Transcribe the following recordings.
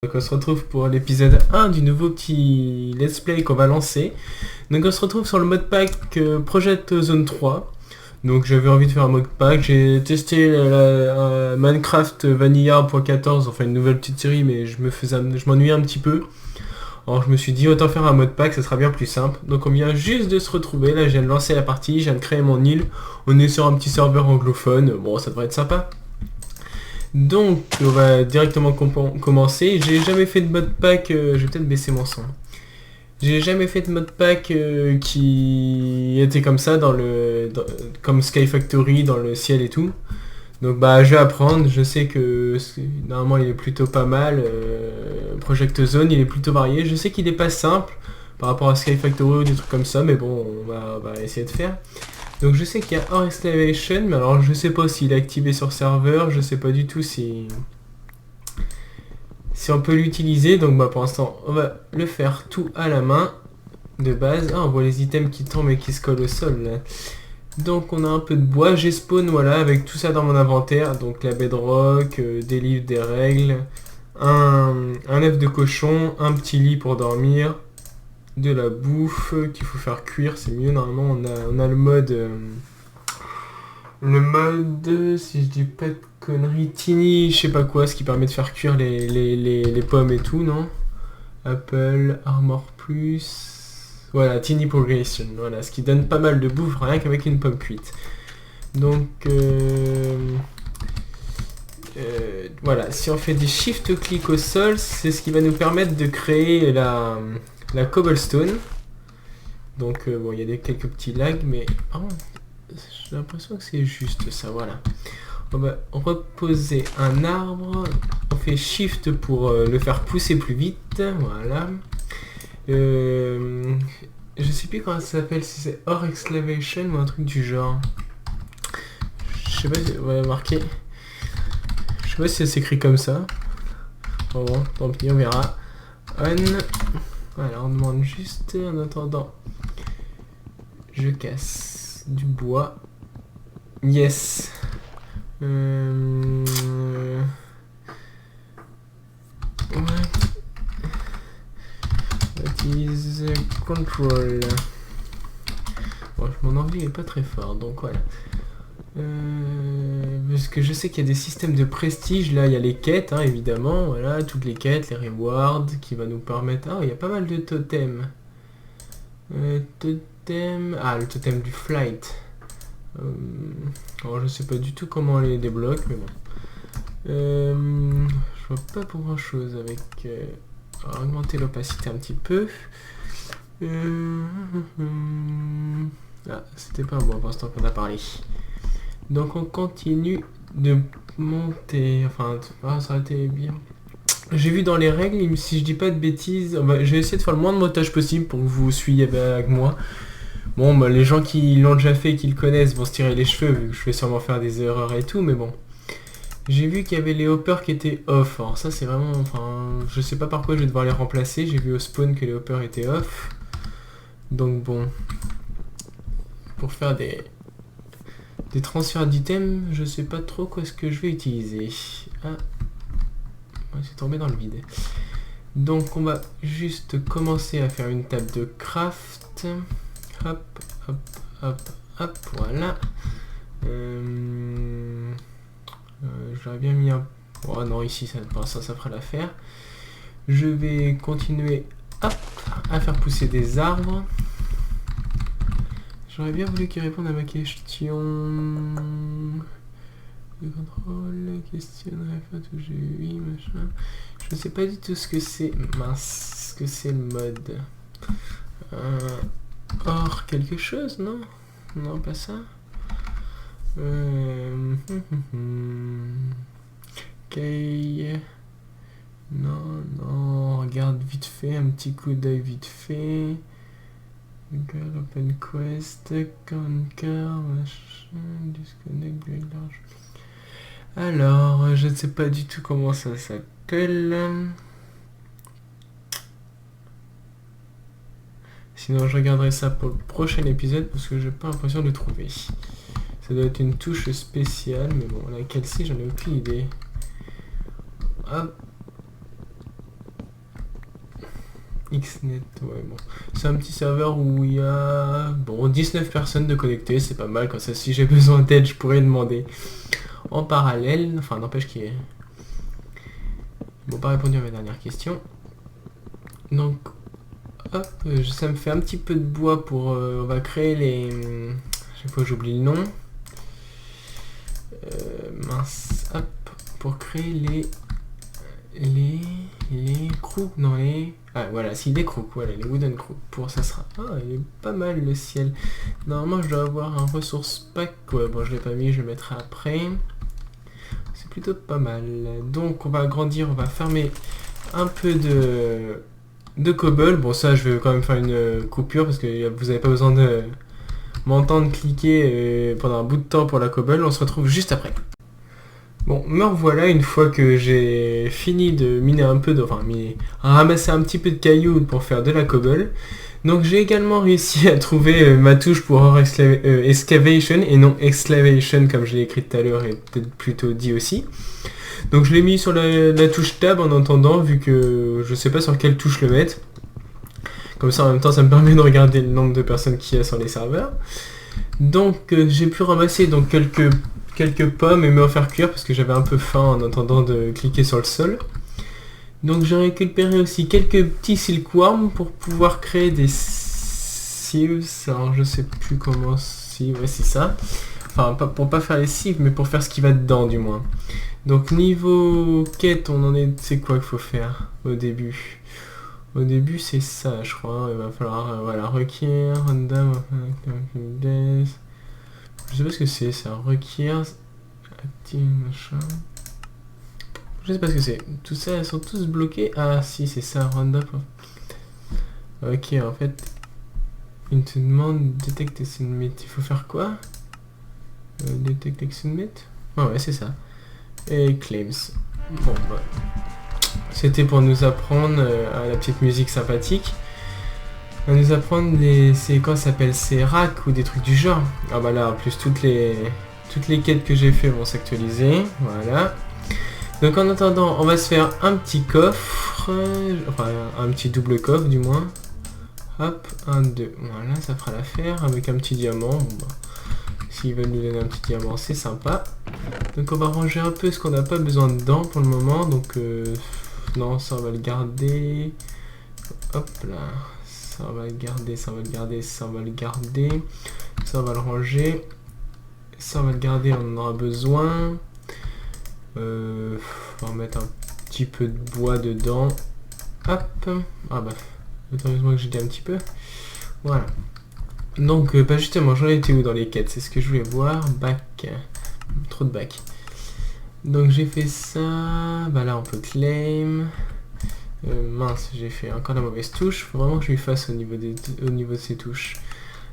Donc on se retrouve pour l'épisode 1 du nouveau petit let's play qu'on va lancer. Donc on se retrouve sur le mode pack Project Zone 3. Donc j'avais envie de faire un mode pack, j'ai testé Minecraft Vanilla 1.14, enfin une nouvelle petite série, mais je m'ennuyais un petit peu. Alors je me suis dit autant faire un mode pack, ça sera bien plus simple. Donc on vient juste de se retrouver, là je viens de lancer la partie, je viens de créer mon île. On est sur un petit serveur anglophone, bon ça devrait être sympa. Donc on va directement commencer. J'ai jamais fait de mode pack, je vais peut-être baisser mon son. J'ai jamais fait de mode pack qui était comme ça comme Sky Factory dans le ciel et tout. Donc bah je vais apprendre, je sais que normalement il est plutôt pas mal. Project Zone il est plutôt varié. Je sais qu'il est pas simple par rapport à Sky Factory ou des trucs comme ça, mais bon on va essayer de faire. Donc je sais qu'il y a Or Exclamation, mais alors je sais pas s'il est activé sur serveur, je sais pas du tout si on peut l'utiliser, donc bah pour l'instant on va le faire tout à la main de base. Ah on voit les items qui tombent et qui se collent au sol là. Donc on a un peu de bois, j'ai spawn voilà avec tout ça dans mon inventaire, donc la bedrock, des livres, des règles, un œuf de cochon, un petit lit pour dormir, de la bouffe qu'il faut faire cuire, c'est mieux normalement, on a le mode si je dis pas de conneries, Tiny, je sais pas quoi, ce qui permet de faire cuire les pommes et tout, non? Apple, Armor Plus, voilà, Tiny Progression, voilà, ce qui donne pas mal de bouffe rien qu'avec une pomme cuite. Donc voilà, si on fait des shift-click au sol, c'est ce qui va nous permettre de créer la cobblestone. Donc bon, il y a quelques petits lags, mais j'ai l'impression que c'est juste ça, voilà. On va reposer un arbre, on fait shift pour le faire pousser plus vite, voilà. Je sais plus comment ça s'appelle, si c'est Or Exclamation ou un truc du genre. Je sais pas si on va marquer. Je sais pas si ça s'écrit comme ça. Bon, tant pis, on verra. On. Voilà, on demande juste en attendant. Je casse du bois. Yes. Ouais. What is control? Bon, mon anglais est pas très fort, donc voilà. Parce que je sais qu'il y a des systèmes de prestige, là il y a les quêtes, hein, évidemment, voilà, toutes les quêtes, les rewards, qui va nous permettre... Ah, il y a pas mal de totems. Totem... Ah, le totem du flight. Alors je sais pas du tout comment on les débloque, mais bon. Je vois pas pour grand chose avec... on va augmenter l'opacité un petit peu. Ah, c'était pas bon pour l'instant qu'on a parlé. Donc on continue de monter, enfin ça aurait été bien. J'ai vu dans les règles, si je dis pas de bêtises, je vais essayer de faire le moins de montage possible pour que vous suiviez avec moi. Bon, bah, les gens qui l'ont déjà fait, qui le connaissent, vont se tirer les cheveux, vu que je vais sûrement faire des erreurs et tout, mais bon. J'ai vu qu'il y avait les hoppers qui étaient off, alors ça c'est vraiment, enfin, je sais pas par quoi je vais devoir les remplacer, j'ai vu au spawn que les hoppers étaient off. Donc bon, pour faire des transferts d'items, je sais pas trop quoi ce que je vais utiliser. Ah, c'est tombé dans le vide. Donc on va juste commencer à faire une table de craft. Hop, hop, hop, hop, voilà. J'aurais bien mis un... Oh non, ici ça fera l'affaire. Je vais continuer hop, à faire pousser des arbres. J'aurais bien voulu qu'il réponde à ma question. Le contrôle, questionnaire, oui, machin. Je sais pas du tout ce que c'est. Mince, ce que c'est le mode. Or quelque chose, non? Non, pas ça. Ok. Non, regarde vite fait, un petit coup d'œil vite fait. Open quest, conquer, machin, disconnect, break large. Alors, je ne sais pas du tout comment ça s'appelle. Sinon, je regarderai ça pour le prochain épisode parce que j'ai pas l'impression de le trouver. Ça doit être une touche spéciale, mais bon, laquelle c'est, j'en ai aucune idée. Hop. Xnet, ouais, bon. C'est un petit serveur où il y a, bon, 19 personnes de connectées, c'est pas mal, comme ça, si j'ai besoin d'aide, je pourrais demander en parallèle. Enfin, n'empêche qu'il est... Bon, pas répondu à ma dernière question. Donc, hop, ça me fait un petit peu de bois pour... on va créer les... Chaque fois j'oublie le nom. Mince, hop, pour créer les crooks, non les... Ah voilà, si les crooks, voilà, les wooden crooks, pour ça sera... Ah, il est pas mal le ciel. Normalement je dois avoir un ressource pack, ouais, bon je l'ai pas mis, je le mettrai après. C'est plutôt pas mal. Donc on va agrandir, on va fermer un peu de cobble. Bon ça je vais quand même faire une coupure parce que vous n'avez pas besoin de m'entendre cliquer pendant un bout de temps pour la cobble. On se retrouve juste après. Bon, me revoilà une fois que j'ai fini de miner un peu, enfin ramasser un petit peu de cailloux pour faire de la cobble. Donc j'ai également réussi à trouver ma touche pour excavation et non excavation comme je l'ai écrit tout à l'heure et peut-être plutôt dit aussi. Donc je l'ai mis sur la touche tab en entendant vu que je sais pas sur quelle touche le mettre. Comme ça en même temps ça me permet de regarder le nombre de personnes qu'il y a sur les serveurs. Donc j'ai pu ramasser donc quelques pommes et me refaire cuire parce que j'avais un peu faim en attendant de cliquer sur le sol. Donc j'ai récupéré aussi quelques petits silkworms pour pouvoir créer des sieves. Alors je sais plus comment... Si, ouais c'est ça. Enfin pour pas faire les sieves mais pour faire ce qui va dedans du moins. Donc niveau quête on en est... C'est quoi qu'il faut faire au début? Au début c'est ça je crois. Il va falloir voilà require, random, je sais pas ce que c'est, ça requiert active machin. Je sais pas ce que c'est. Tout ça, elles sont tous bloqués. Ah si, c'est ça, random. Ok, en fait, il te demande detect exit. Il faut faire quoi? Detect exit. Ah ouais, c'est ça. Et claims. Bon, bah. C'était pour nous apprendre à la petite musique sympathique. À nous apprendre c'est quoi ça s'appelle, ces racks ou des trucs du genre. Ah bah là en plus toutes les quêtes que j'ai fait vont s'actualiser. Voilà. Donc en attendant on va se faire un petit coffre. Enfin un petit double coffre du moins. Hop, 1, 2. Voilà, ça fera l'affaire avec un petit diamant. Bon bah, s'ils veulent nous donner un petit diamant c'est sympa. Donc on va ranger un peu ce qu'on n'a pas besoin dedans pour le moment. Donc non ça on va le garder. Hop là. Ça on va le garder, ça on va le garder, ça on va le garder, ça on va le ranger, ça on va le garder, on en aura besoin. On va mettre un petit peu de bois dedans. Hop. Ah bah, heureusement que j'ai dit un petit peu. Voilà. Donc bah justement, j'en étais où dans les quêtes? C'est ce que je voulais voir. Back. Trop de back. Donc j'ai fait ça. Bah là on peut claim. Mince, j'ai fait encore la mauvaise touche. Faut vraiment que je lui fasse au niveau de ces touches.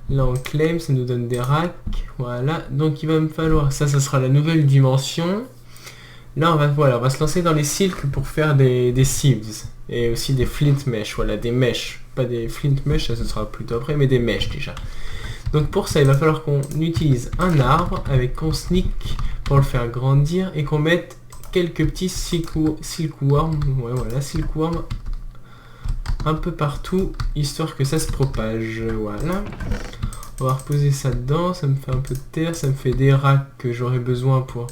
Là on claim, ça nous donne des racks. Voilà, donc il va me falloir... Ça sera la nouvelle dimension. Là on va se lancer dans les silks pour faire des sieves. Et aussi des flint mesh, voilà, des mèches. Pas des flint mesh, ça ce sera plutôt après, mais des mèches déjà. Donc pour ça il va falloir qu'on utilise un arbre avec qu'on sneak pour le faire grandir et qu'on mette quelques petits silkworms, ouais voilà, silkworms un peu partout, histoire que ça se propage, voilà. On va reposer ça dedans, ça me fait un peu de terre, ça me fait des racks que j'aurai besoin pour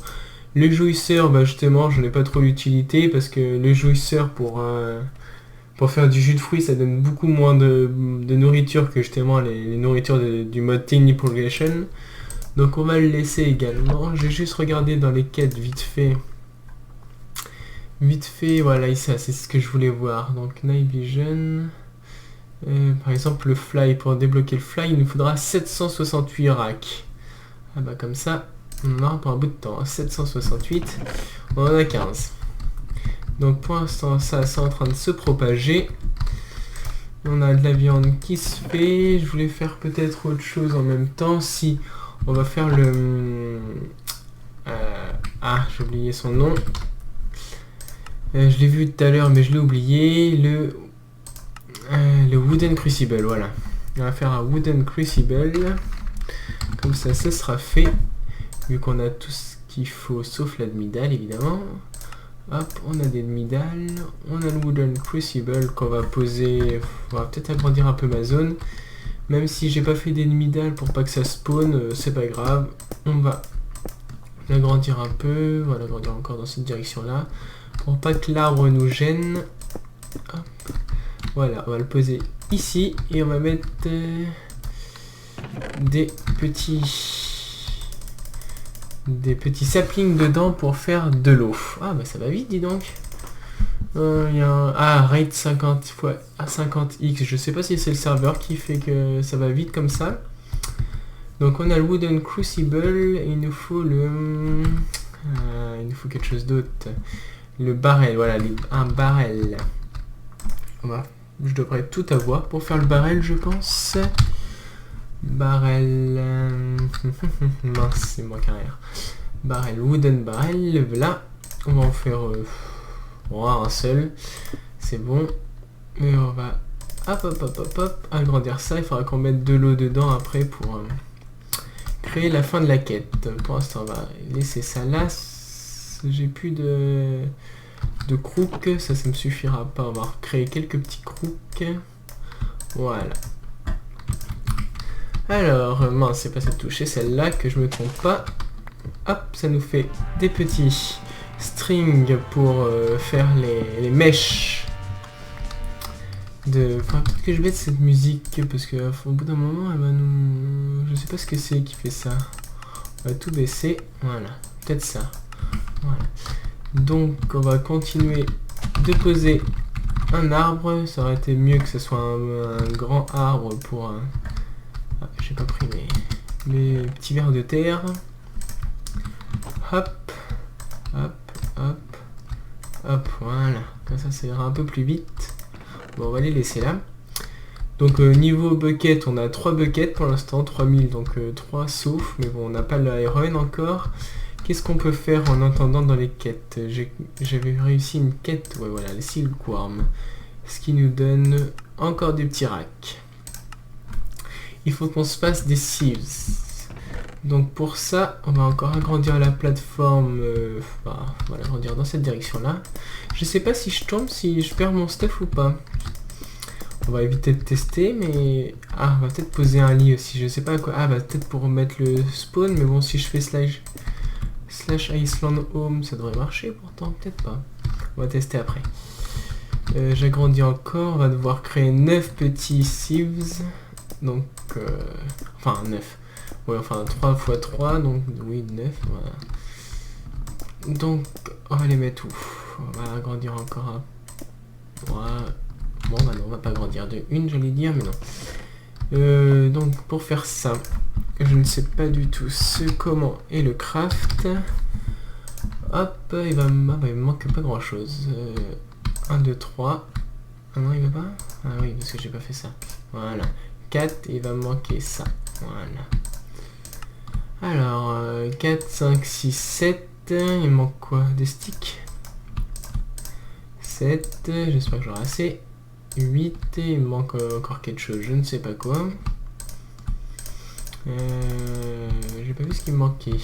le jouisseur, bah justement, j'en ai pas trop l'utilité, parce que le jouisseur pour faire du jus de fruits, ça donne beaucoup moins de nourriture que justement les nourritures du mode Tiny Progression. Donc on va le laisser également, j'ai juste regardé dans les quêtes vite fait, voilà, ici, c'est ce que je voulais voir. Donc, Night Vision. Par exemple, le Fly. Pour débloquer le Fly, il nous faudra 768 racks. Ah bah, comme ça, on en aura pour un bout de temps. 768, on en a 15. Donc, pour l'instant, ça, c'est en train de se propager. On a de la viande qui se fait. Je voulais faire peut-être autre chose en même temps. Si, on va faire le... j'ai oublié son nom. Je l'ai vu tout à l'heure mais je l'ai oublié, le Wooden Crucible, voilà. On va faire un Wooden Crucible, comme ça, ça sera fait, vu qu'on a tout ce qu'il faut, sauf l'admidal évidemment. Hop, on a des demi-dalles, on a le wooden crucible qu'on va poser. On va peut-être agrandir un peu ma zone. Même si j'ai pas fait des demi-dalles pour pas que ça spawn, c'est pas grave. On va l'agrandir un peu, on va l'agrandir encore dans cette direction-là. Pour pas que l'arbre nous gêne. Hop. Voilà, on va le poser ici et on va mettre des petits saplings dedans pour faire de l'eau. Ah bah ça va vite, dis donc. Il y a un rate 50 fois à 50x. Je sais pas si c'est le serveur qui fait que ça va vite comme ça. Donc on a le wooden crucible et il nous faut il nous faut quelque chose d'autre. Le barrel, voilà, un barrel. Voilà. Je devrais tout avoir pour faire le barrel, je pense. Barrel. Mince, il manque un R. Barrel, wooden barrel. Là, on va en faire un seul. C'est bon. Et on va hop, agrandir ça. Il faudra qu'on mette de l'eau dedans après pour créer la fin de la quête. Pour l'instant, on va laisser ça là. J'ai plus de crook, ça me suffira pas. On va recréer quelques petits crooks. Voilà. Alors, mince, c'est pas cette touche, c'est celle-là que je me trompe pas. Hop, ça nous fait des petits strings pour faire les mèches. Enfin, peut-être que je mette cette musique parce que au bout d'un moment, elle va nous. Je sais pas ce que c'est qui fait ça. On va tout baisser. Voilà, peut-être ça. Voilà. Donc on va continuer de poser un arbre. Ça aurait été mieux que ce soit un grand arbre pour j'ai pas pris mes petits vers de terre. Hop, voilà. Comme ça ira un peu plus vite. Bon, on va les laisser là. Donc niveau bucket, on a 3 buckets pour l'instant, 3000, donc 3 sauf, mais bon, on n'a pas le iron encore. Qu'est-ce qu'on peut faire en entendant dans les quêtes? J'avais réussi une quête, ouais voilà, les silkworms. Ce qui nous donne encore des petits racks. Il faut qu'on se fasse des sieves. Donc pour ça, on va encore agrandir la plateforme. On va l'agrandir dans cette direction-là. Je sais pas si je tombe, si je perds mon stuff ou pas. On va éviter de tester, mais... Ah, on va peut-être poser un lit aussi, je sais pas quoi. Ah, bah peut-être pour mettre le spawn, mais bon, si je fais slash Iceland Home, ça devrait marcher pourtant, peut-être pas. On va tester après. J'agrandis encore, on va devoir créer 9 petits sieves. Donc, enfin 9. Ouais, enfin 3 x 3, donc oui, 9. Voilà. Donc, on va les mettre où? On va agrandir encore un... Voilà. Bon, bah non, on va pas agrandir de une, j'allais dire, mais non. Donc, pour faire ça, je ne sais pas du tout comment est le craft. Hop, il me manque pas grand chose. 1, 2, 3. Ah non, il va pas? Ah oui, parce que j'ai pas fait ça. Voilà. 4, il va me manquer ça. Voilà. Alors, 4, 5, 6, 7. Il manque quoi? Des sticks? 7. J'espère que j'aurai assez. 8. Il me manque encore quelque chose. Je ne sais pas quoi. J'ai pas vu ce qui me manquait.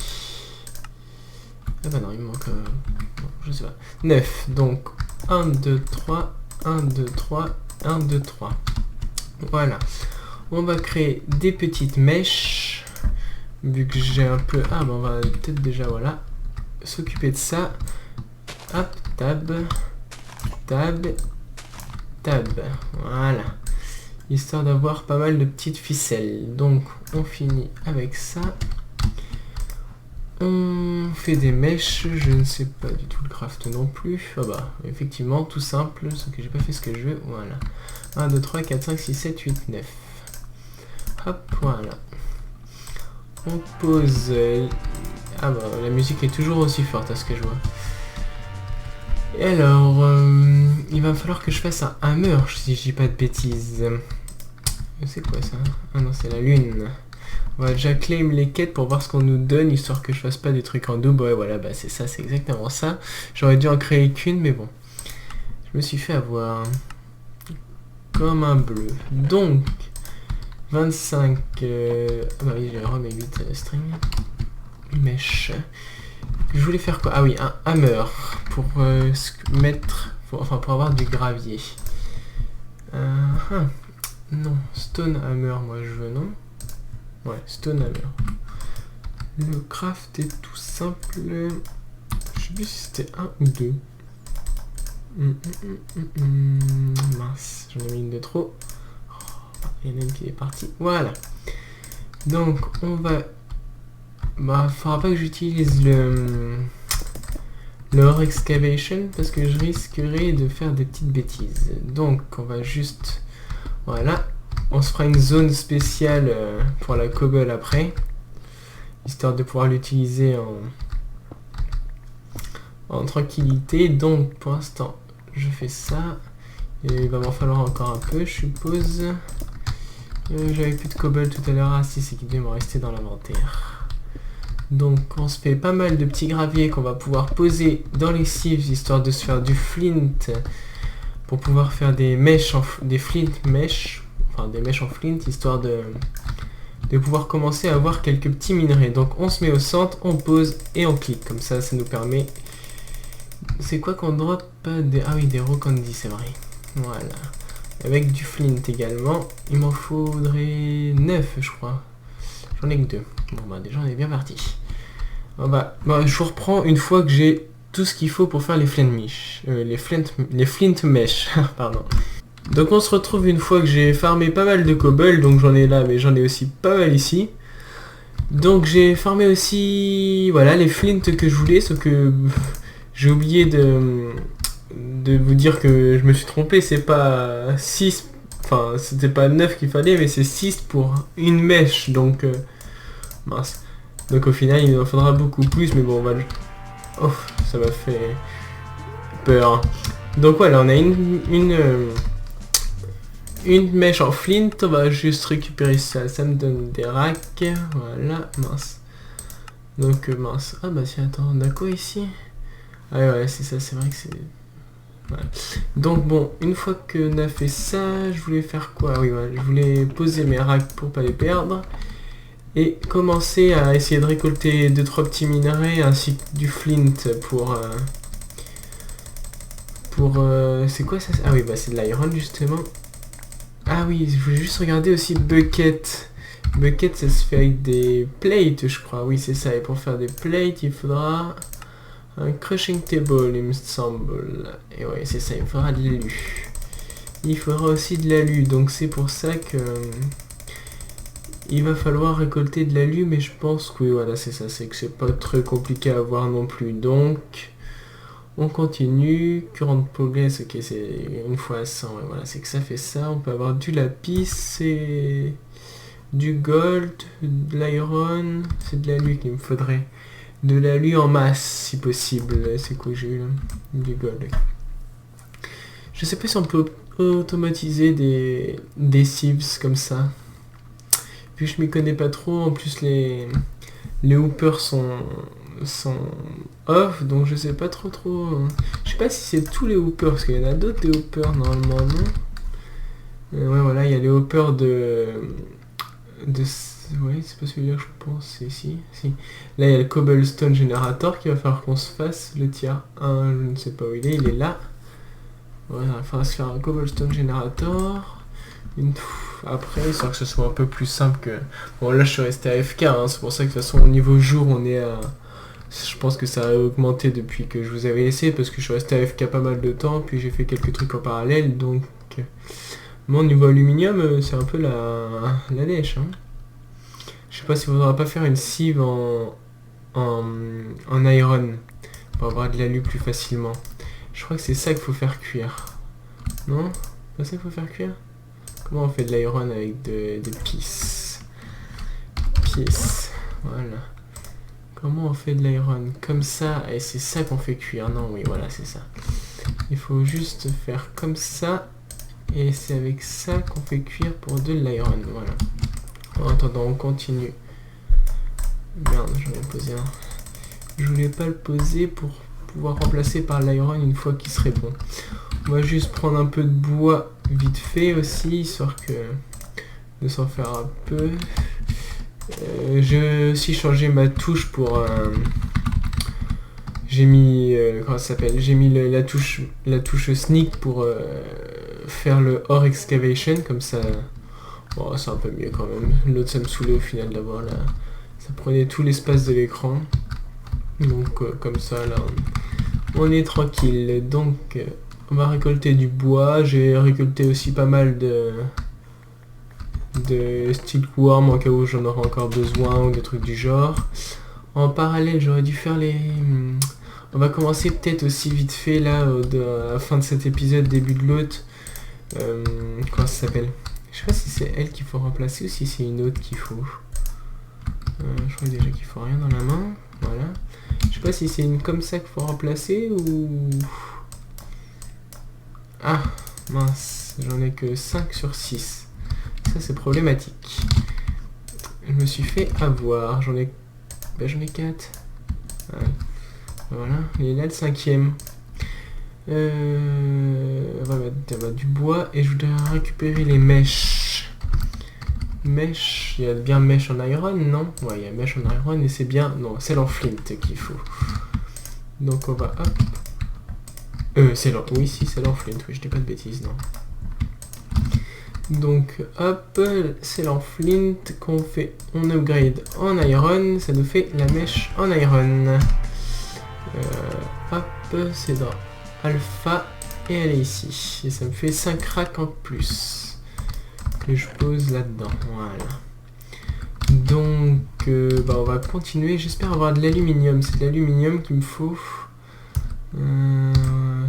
Ah bah non, il me manque... non, je sais pas. 9. Donc, 1, 2, 3. 1, 2, 3. 1, 2, 3. Voilà. On va créer des petites mèches. Vu que j'ai un peu... Ah bah on va peut-être déjà, voilà, s'occuper de ça. Hop, tab. Tab. Tab. Voilà. Histoire d'avoir pas mal de petites ficelles. Donc, on finit avec ça. On fait des mèches. Je ne sais pas du tout le craft non plus. Ah bah, effectivement, tout simple. Sauf que j'ai pas fait ce que je veux. Voilà. 1, 2, 3, 4, 5, 6, 7, 8, 9. Hop, voilà. On pose... Ah bah, la musique est toujours aussi forte à ce que je vois. Et alors, il va falloir que je fasse un hammer, si je dis pas de bêtises. C'est quoi ça? Ah non, c'est la lune. On va déjà claim les quêtes pour voir ce qu'on nous donne, histoire que je fasse pas des trucs en double. Ouais, voilà, bah c'est ça, c'est exactement ça. J'aurais dû en créer qu'une, mais bon. Je me suis fait avoir. Comme un bleu. Donc, 25... Ah bah oui, j'ai remis 8 string. Mèche. Je voulais faire quoi? Ah oui, un hammer pour mettre, pour avoir du gravier. Non, stone hammer, moi je veux, non? Ouais, stone hammer. Le craft est tout simple. Je sais plus si c'était 1 ou 2. Mince, j'en ai mis une de trop. Oh, il y en a une qui est partie. Voilà. Donc on va... Bah, faudra pas que j'utilise le ore excavation parce que je risquerais de faire des petites bêtises. Donc on va juste... Voilà. On se fera une zone spéciale pour la cobble après. Histoire de pouvoir l'utiliser en tranquillité. Donc pour l'instant je fais ça. Et il va m'en falloir encore un peu, je suppose. J'avais plus de cobble tout à l'heure. Ah si, c'est qu'il devait me rester dans l'inventaire. Donc on se fait pas mal de petits graviers qu'on va pouvoir poser dans les sieves histoire de se faire du flint pour pouvoir faire des mèches, des flint mèches, enfin des mèches en flint histoire de pouvoir commencer à avoir quelques petits minerais. Donc on se met au centre, on pose et on clique. Comme ça, ça nous permet... C'est quoi qu'on drop des... Ah oui, des raw candy, c'est vrai. Voilà. Avec du flint également. Il m'en faudrait 9, je crois. J'en ai que 2. Bon bah déjà on est bien parti. Bah, je vous reprends une fois que j'ai tout ce qu'il faut pour faire les flint mesh. Les flint mesh, pardon. Donc on se retrouve une fois que j'ai farmé pas mal de cobble, donc j'en ai là, mais j'en ai aussi pas mal ici. Donc j'ai farmé aussi, voilà, les flint que je voulais, sauf que j'ai oublié de vous dire que je me suis trompé, c'est pas 6, enfin c'était pas 9 qu'il fallait, mais c'est 6 pour une mèche, donc mince. Donc au final il en faudra beaucoup plus, mais bon on va... Oh, ça m'a fait peur. Donc voilà, on a une mèche en flint, on va juste récupérer ça, ça me donne des racks, voilà, mince. Donc mince, ah bah tiens, attends, on a quoi ici? Ah ouais, c'est ça, c'est vrai que c'est... Voilà. Donc bon, une fois qu'on a fait ça, je voulais faire quoi? Oui, voilà, je voulais poser mes racks pour pas les perdre. Et commencer à essayer de récolter 2-3 petits minerais ainsi que du flint pour c'est quoi ça? Ah oui, bah c'est de l'iron justement. Ah oui, je voulais juste regarder aussi bucket. Bucket, ça se fait avec des plates, je crois. Oui, c'est ça. Et pour faire des plates, il faudra un crushing table, il me semble. Et ouais, c'est ça, il faudra de l'alu. Il faudra aussi de l'alu, donc c'est pour ça que... il va falloir récolter de l'alu, mais je pense que oui, voilà, c'est ça, c'est que c'est pas très compliqué à avoir non plus. Donc, on continue. Current progress, ok, c'est une fois 100, ouais, voilà, c'est que ça fait ça. On peut avoir du lapis et du gold, de l'iron, c'est de l'alu qu'il me faudrait. De l'alu en masse, si possible. C'est quoi j'ai eu là? Du gold. Je sais pas si on peut automatiser des sieves comme ça. Puis je m'y connais pas trop, en plus les hoopers sont off, donc je sais pas trop. Je sais pas si c'est tous les hoopers, parce qu'il y en a d'autres des hoopers normalement, non? Ouais, voilà, il y a les hoopers ouais, c'est pas celui-là que je pense, c'est ici. Si. Là, il y a le cobblestone generator qu'il va falloir qu'on se fasse, le tier 1, je ne sais pas où il est là. Voilà, il faudra se faire un cobblestone generator. Après, histoire que ce soit un peu plus simple que... Bon, là, je suis resté AFK, hein, c'est pour ça que de toute façon, au niveau jour, on est à... Je pense que ça a augmenté depuis que je vous avais laissé, parce que je suis resté AFK pas mal de temps, puis j'ai fait quelques trucs en parallèle, donc... Mon niveau aluminium, c'est un peu la lèche, hein. Je sais pas si on faudra pas faire une sieve en iron, pour avoir de l'alu plus facilement. Je crois que c'est ça qu'il faut faire cuire. Non? C'est ça qu'il faut faire cuire? Comment on fait de l'iron avec des pièces? Voilà. Comment on fait de l'iron? Comme ça, et c'est ça qu'on fait cuire. Non, oui, voilà, c'est ça. Il faut juste faire comme ça, et c'est avec ça qu'on fait cuire pour de l'iron. Voilà. En attendant, on continue. Merde, j'en ai posé un. Je voulais pas le poser pour pouvoir remplacer par l'iron une fois qu'il serait bon. On va juste prendre un peu de bois vite fait aussi, histoire que de s'en faire un peu. J'ai aussi changé ma touche pour j'ai mis comment ça s'appelle, j'ai mis la touche sneak pour faire le ore excavation, comme ça. Bon, c'est un peu mieux quand même. L'autre, ça me saoulait au final d'avoir là, ça prenait tout l'espace de l'écran. Donc comme ça là on est tranquille. Donc on va récolter du bois. J'ai récolté aussi pas mal de steelworm en cas où j'en aurai encore besoin ou des trucs du genre. En parallèle, j'aurais dû faire les... On va commencer peut-être aussi vite fait là, à la fin de cet épisode, début de l'autre. Comment ça s'appelle? Je sais pas si c'est elle qu'il faut remplacer ou si c'est une autre qu'il faut. Je crois déjà qu'il faut rien dans la main. Voilà. Je sais pas si c'est une comme ça qu'il faut remplacer ou... Ah, mince. J'en ai que 5 sur 6. Ça, c'est problématique. Je me suis fait avoir. J'en ai 4. Ouais. Voilà. Il est là le 5e. On va mettre du bois et je voudrais récupérer les mèches. Mèches, il y a bien mèche en iron, non? Ouais, il y a mèche en iron et c'est bien... Non, c'est l'enflint qu'il faut. Donc on va... Hop. Oui, si, c'est l'enflint. Oui, je dis pas de bêtises, non. Donc, hop, c'est l'enflint qu'on fait... On upgrade en iron, ça nous fait la mèche en iron. Hop, c'est dans alpha et elle est ici. Et ça me fait 5 racks en plus. Que je pose là-dedans, voilà. Donc, on va continuer. J'espère avoir de l'aluminium. C'est de l'aluminium qu'il me faut.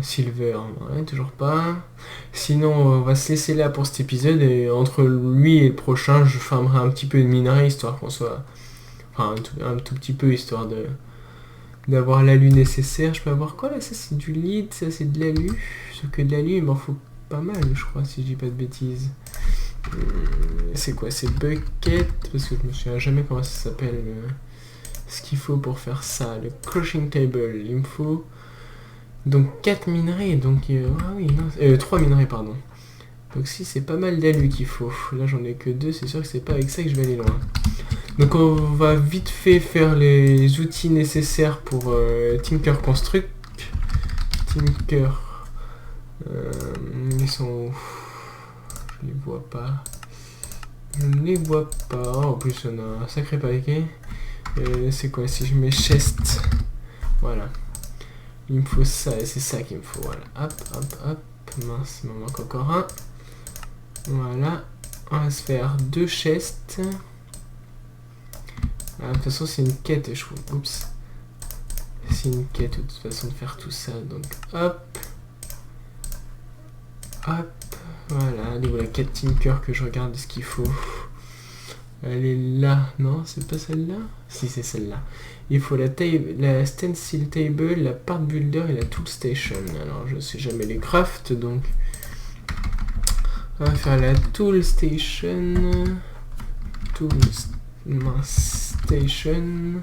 Silver, ouais, toujours pas. Sinon, on va se laisser là pour cet épisode. Et entre lui et le prochain, je farmerai un petit peu de minerai, histoire qu'on soit... Enfin, un tout petit peu, histoire d'avoir l'alu nécessaire. Je peux avoir quoi là? Ça, c'est du lead, ça, c'est de l'alu. Sauf que de l'alu, il m'en faut pas mal, je crois, si je dis pas de bêtises. C'est quoi? C'est bucket, parce que je me souviens jamais comment ça s'appelle ce qu'il faut pour faire ça. Le crushing table, il me faut donc 4 minerais, donc ah oui, non, 3 minerais, pardon. Donc si, c'est pas mal d'alu qu'il faut. Là j'en ai que 2, c'est sûr que c'est pas avec ça que je vais aller loin. Donc on va vite fait faire les outils nécessaires pour Tinker Construct. Tinker, ils sont où? Je les vois pas. Je ne les vois pas. En plus, on a un sacré paquet. C'est quoi si je mets chest? Voilà. Il me faut ça et c'est ça qu'il me faut. Voilà. Hop, hop, hop. Mince, il m'en manque encore un. Voilà. On va se faire 2 chests. Ah, de toute façon, c'est une quête, je trouve. Oups. C'est une quête, de toute façon, de faire tout ça. Donc, hop. Hop. Voilà, allez, la quête Tinker que je regarde ce qu'il faut. Elle est là. Non, c'est pas celle-là? Si, c'est celle-là. Il faut la stencil table, la part builder et la tool station. Alors, je sais jamais les craft, donc... On va faire la tool station. Station.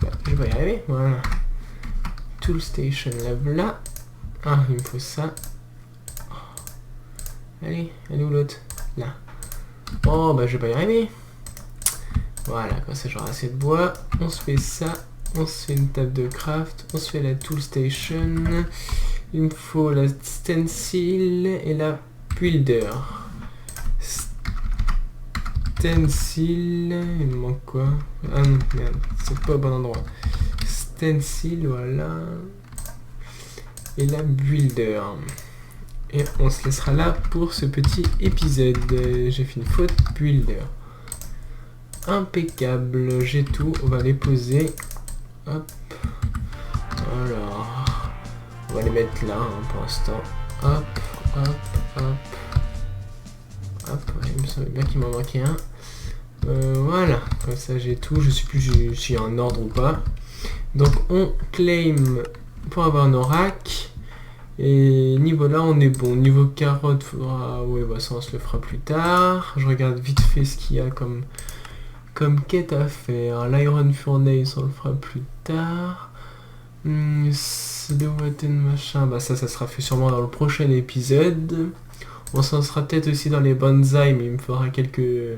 Bah, je vais y arriver, voilà. Tool station, là. Ah, il me faut ça. Allez, elle est où l'autre? Là. Oh, bah je vais pas y arriver. Voilà, comme ça j'aurai assez de bois. On se fait ça. On se fait une table de craft. On se fait la tool station. Il me faut la stencil et la builder. Stencil. Il me manque quoi? Ah non, merde. C'est pas au bon endroit. Stencil, voilà. Et la builder. Et on se laissera là pour ce petit épisode. J'ai fait une faute, builder. Impeccable, j'ai tout. On va les poser. Hop. Alors. On va les mettre là pour l'instant. Hop, hop, hop. Hop, il me semble bien qu'il m'en manquait un. Voilà, comme ça j'ai tout. Je sais plus si il y a un ordre ou pas. Donc on claim pour avoir nos racks. Et niveau là on est bon. Niveau carotte faudra... Ouais bah ça on se le fera plus tard. Je regarde vite fait ce qu'il y a comme quête à faire. L'iron furnace on le fera plus tard. Le waten machin. Bah ça sera fait sûrement dans le prochain épisode. On s'en sera peut-être aussi dans les bonsaïs, mais il me faudra quelques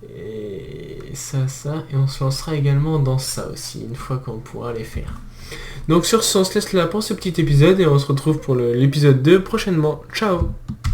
Et ça, et on se lancera également dans ça aussi, une fois qu'on pourra les faire. Donc sur ce, on se laisse là pour ce petit épisode et on se retrouve pour l'épisode 2 prochainement. Ciao!